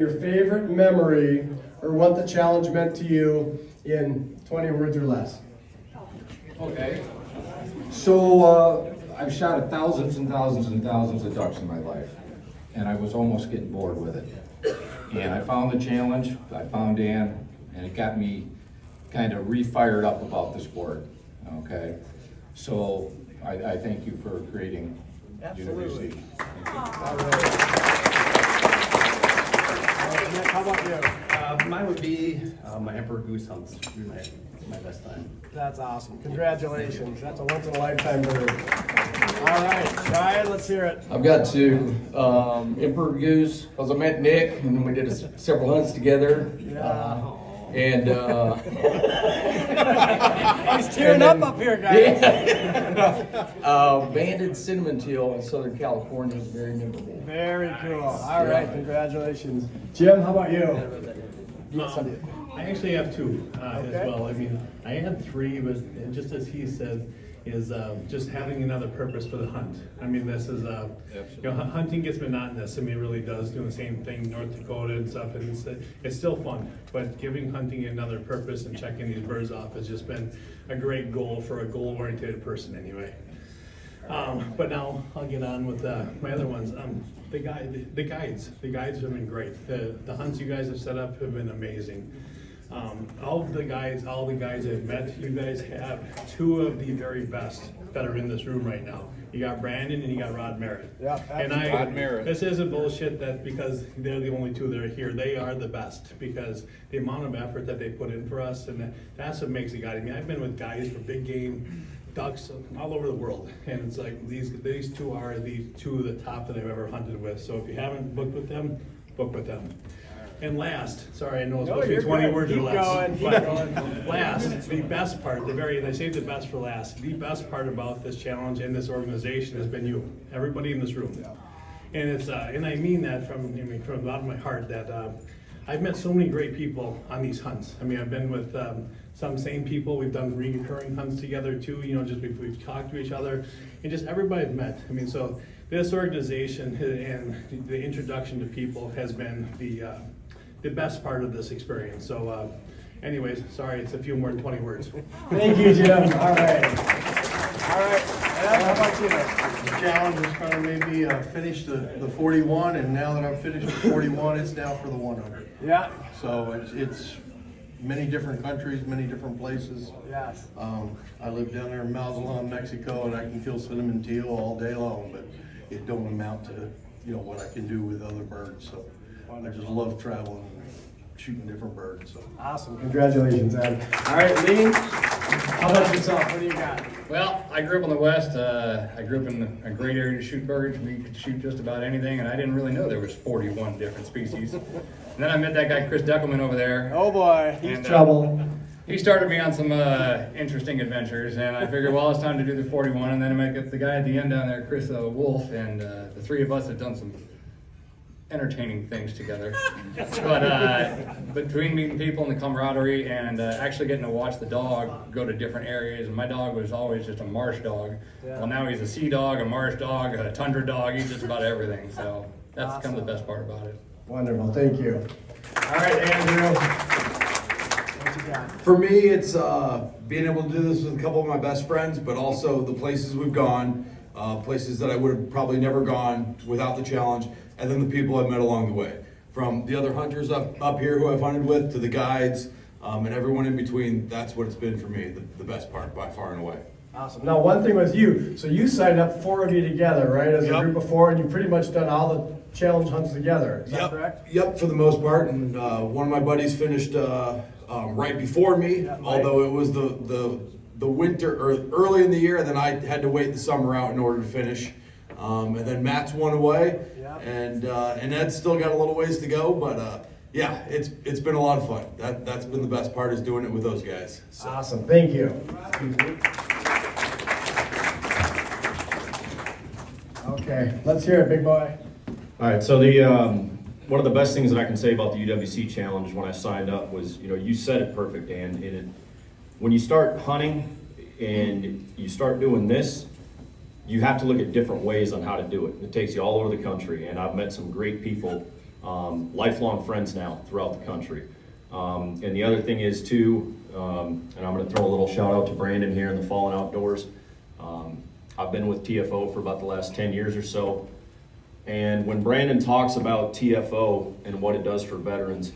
Your favorite memory or what the challenge meant to you in 20 words or less. Okay. So I've shot thousands and thousands and thousands of ducks in my life, and I was almost getting bored with it. And I found the challenge, I found Dan, and it got me kind of re-fired up about the sport. Okay. So I thank you for creating Absolutely. UWC. How about you? Mine would be my Emperor Goose hunts. Would be my best time. That's awesome. Congratulations. That's a once in a lifetime bird. All right, Ryan, let's hear it. I've got two. Emperor Goose, because I met Nick and we did several hunts together. Yeah. And He's tearing up here, guys. banded cinnamon teal in Southern California is very memorable. Very cool. All right, congratulations. Jim, how about you? I actually have two as Okay. well. I mean, I had three, but just as he said, is just having another purpose for the hunt. I mean, this is, hunting gets monotonous. I mean, it really does, doing the same thing, North Dakota and stuff, and it's still fun. But giving hunting another purpose and checking these birds off has just been a great goal for a goal-oriented person anyway. But now I'll get on with my other ones. The guides have been great. The hunts you guys have set up have been amazing. All the guides I've met, you guys have two of the very best that are in this room right now. You got Brandon and you got Rod Merritt. Yeah, and Rod Merritt. This isn't bullshit that because they're the only two that are here. They are the best because the amount of effort that they put in for us, and that's what makes a guide. I mean, I've been with guides for big game, ducks all over the world, and it's like these two are the two of the top that I've ever hunted with. So if you haven't booked with them, book with them. And last, sorry, I know it's supposed to be 20 words or less. Keep going. Last, the best part, and I saved the best for last. The best part about this challenge and this organization has been you, everybody in this room. And it's, and I mean that from the bottom of my heart that I've met so many great people on these hunts. I mean, I've been with some same people. We've done recurring hunts together too. You know, just we've talked to each other, and just everybody I've met. I mean, so this organization and the introduction to people has been the best part of this experience. So, anyways, sorry, it's a few more than 20 words. Thank you, Jim. All right. All right. Ed, how about you? The challenge is kind of made me finish the 41, and now that I've finished the 41, it's now for the 100. Yeah. So it's many different countries, many different places. Yes. I live down there in Mazatlan, Mexico, and I can kill cinnamon teal all day long, but it don't amount to what I can do with other birds. So I just love traveling and shooting different birds. So. Awesome. Congratulations, Ed. All right, Lee, how about yourself? What do you got? Well, I grew up in the West. I grew up in a great area to shoot birds. We could shoot just about anything, and I didn't really know there was 41 different species. And then I met that guy, Chris Deckelman, over there. Oh boy, he's And, trouble. He started me on some interesting adventures, and I figured, well, it's time to do the 41. And then I met the guy at the end down there, Chris Wolf, and the three of us had done some entertaining things together. But between meeting people and the camaraderie and actually getting to watch the dog go to different areas, and my dog was always just a marsh dog. Yeah. Well, now he's a sea dog, a marsh dog, a tundra dog. He's just about everything. So that's kind of the best part about it. Wonderful. Thank you. All right, Andrew. What you got? For me, it's being able to do this with a couple of my best friends, but also the places we've gone, places that I would have probably never gone without the challenge, and then the people I've met along the way. From the other hunters up here who I've hunted with, to the guides, and everyone in between. That's what it's been for me, the best part by far and away. Awesome. Now, one thing with you, so you signed up 4 of you together, right, as a Yep. group of 4, and you've pretty much done all the challenge hunts together. Is that correct? Yep, for the most part. And one of my buddies finished right before me, Yeah, right. although it was the winter or early in the year, and then I had to wait the summer out in order to finish. And then Matt's one away, Yeah. and Ed's still got a little ways to go, but yeah, it's been a lot of fun. That's been the best part, is doing it with those guys. So. Awesome. Thank you. Okay, let's hear it, big boy. All right, so the one of the best things that I can say about the UWC challenge when I signed up was, you said it perfect, Dan. When you start hunting and you start doing this, you have to look at different ways on how to do it. It takes you all over the country, and I've met some great people lifelong friends now throughout the country. And the other thing is too, and I'm gonna throw a little shout out to Brandon here in the Fallen Outdoors. I've been with TFO for about the last 10 years or so. And when Brandon talks about TFO and what it does for veterans,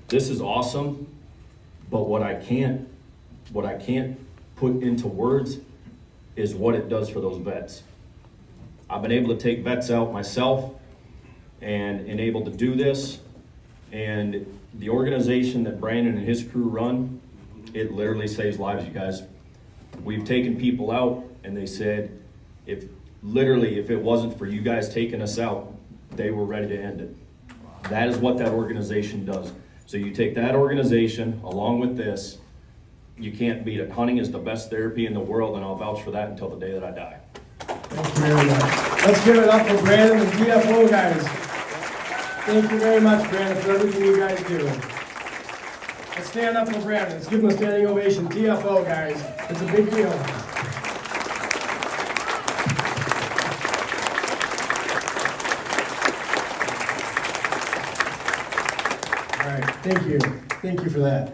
this is awesome, but what I can't put into words is what it does for those vets. I've been able to take vets out myself and able to do this, and the organization that Brandon and his crew run, it literally saves lives, you guys. We've taken people out and they said, if it wasn't for you guys taking us out, they were ready to end it. That is what that organization does. So you take that organization along with this, you can't beat it. Hunting is the best therapy in the world, and I'll vouch for that until the day that I die. Thank you very much. Let's give it up for Brandon and the TFO guys. Thank you very much, Brandon, for everything you guys do. Let's stand up for Brandon. Let's give him a standing ovation. TFO guys, it's a big deal. All right, thank you. Thank you for that.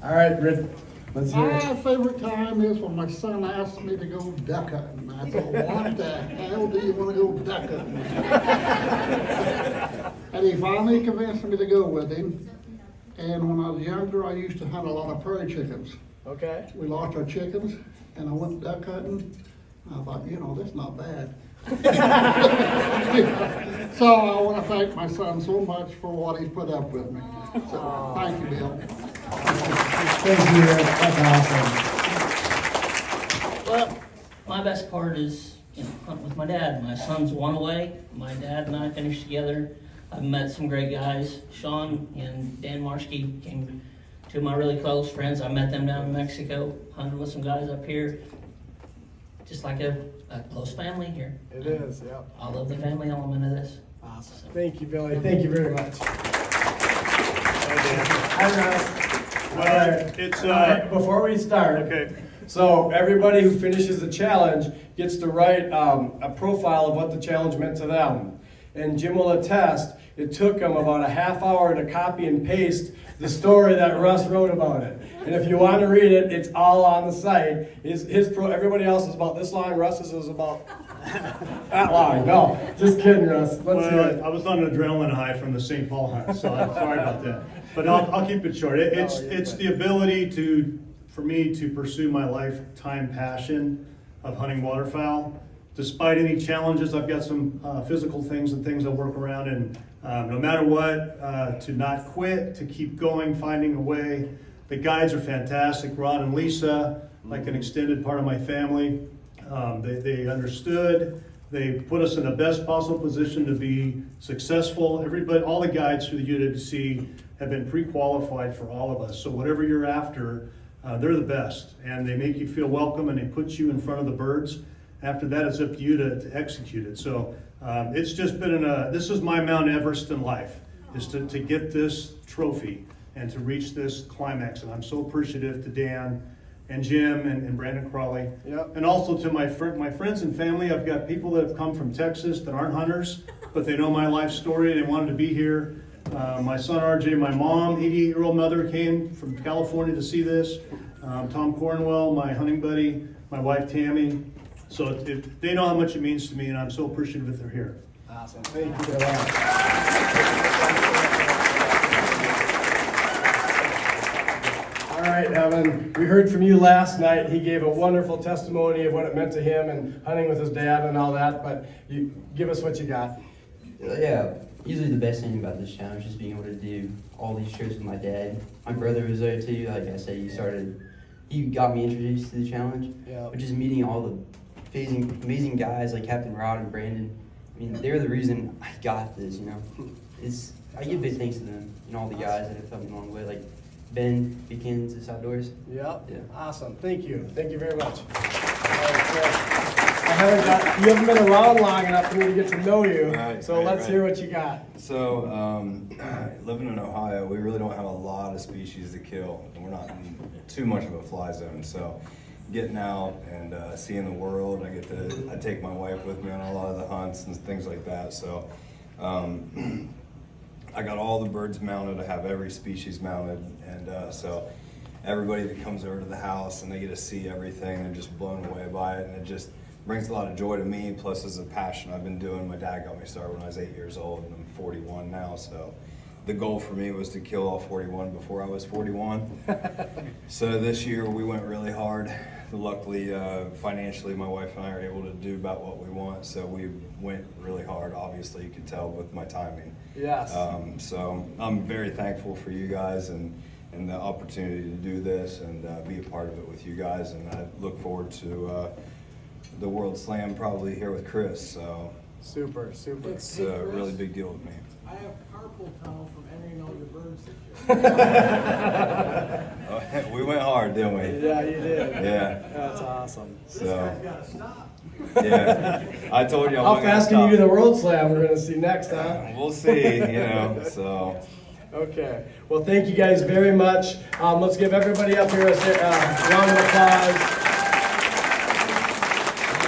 All right, Britt, let's hear it. My favorite time is when my son asked me to go duck hunting. I thought, what the hell do you want to go duck hunting? And he finally convinced me to go with him. And when I was younger, I used to hunt a lot of prairie chickens. Okay. We lost our chickens, and I went duck hunting. I thought, that's not bad. So I want to thank my son so much for what he's put up with me. So thank you, Bill. Thank you, that's awesome. Well, my best part is, hunting with my dad. My son's one away. My dad and I finished together. I've met some great guys. Sean and Dan Marshke came two of my really close friends. I met them down in Mexico, hunted with some guys up here. Just like a close family here. It is, yeah. I love the family element of this. Awesome. Thank you, Billy. Thank you very much. All right. It's, Before we start, okay. So everybody who finishes the challenge gets to write a profile of what the challenge meant to them. And Jim will attest, it took him about a half hour to copy and paste the story that Russ wrote about it. And if you want to read it, it's all on the site. Everybody else is about this long, Russ's is about that long. No, just kidding, Russ. Let's hear it. I was on an adrenaline high from the St. Paul hunt, so I'm sorry about that. But I'll keep it short. It's the ability for me to pursue my lifetime passion of hunting waterfowl. Despite any challenges, I've got some physical things and things I work around, and no matter what, to not quit, to keep going, finding a way. The guides are fantastic. Rod and Lisa, like an extended part of my family. They understood. They put us in the best possible position to be successful. Everybody, all the guides through the UWC have been pre-qualified for all of us. So whatever you're after, they're the best. And they make you feel welcome, and they put you in front of the birds. After that, it's up to you to execute it. So it's just been this is my Mount Everest in life, is to get this trophy and to reach this climax. And I'm so appreciative to Dan and Jim and Brandon Crawley. Yep. And also to my friends and family. I've got people that have come from Texas that aren't hunters, but they know my life story. They wanted to be here. My son RJ, my mom, 88-year-old mother, came from California to see this. Tom Cornwell, my hunting buddy, my wife Tammy. So they know how much it means to me, and I'm so appreciative that they're here. Awesome. Thank you for that. All right, Evan, we heard from you last night. He gave a wonderful testimony of what it meant to him and hunting with his dad and all that, but you give us what you got. Yeah, usually the best thing about this challenge is being able to do all these trips with my dad. My brother was there too. Like I said, he got me introduced to the challenge, which is meeting all the amazing guys like Captain Rod and Brandon. I mean, they're the reason I got this, I give big thanks to them and all the guys that have helped me along the way, like Ben Beacons, This Outdoors. Yep. Yeah. Awesome. Thank you. Thank you very much. You haven't been around long enough for me to get to know you, let's hear what you got. So, living in Ohio, we really don't have a lot of species to kill, and we're not in too much of a fly zone. So, getting out and seeing the world, I take my wife with me on a lot of the hunts and things like that. So, I got all the birds mounted. I have every species mounted, and so everybody that comes over to the house and they get to see everything, they're just blown away by it, and it just brings a lot of joy to me. Plus, as a passion I've been doing. My dad got me started when I was 8 years old, and I'm 41 now. So the goal for me was to kill all 41 before I was 41. So this year we went really hard. Luckily, financially, my wife and I are able to do about what we want. So we went really hard. Obviously, you can tell with my timing. Yes. So I'm very thankful for you guys and the opportunity to do this and be a part of it with you guys. And I look forward to the World Slam probably here with Chris. So Super. it's a really big deal with me. I have carpal tunnel from entering all your birds this year. We went hard, didn't we? Yeah, you did. Yeah. That's awesome. So, Gotta stop. yeah, I told you. I How wasn't gonna fast can you do stop. the World Slam? We're gonna see next, huh? We'll see, so. Okay. Well, thank you guys very much. Let's give everybody up here a round of applause.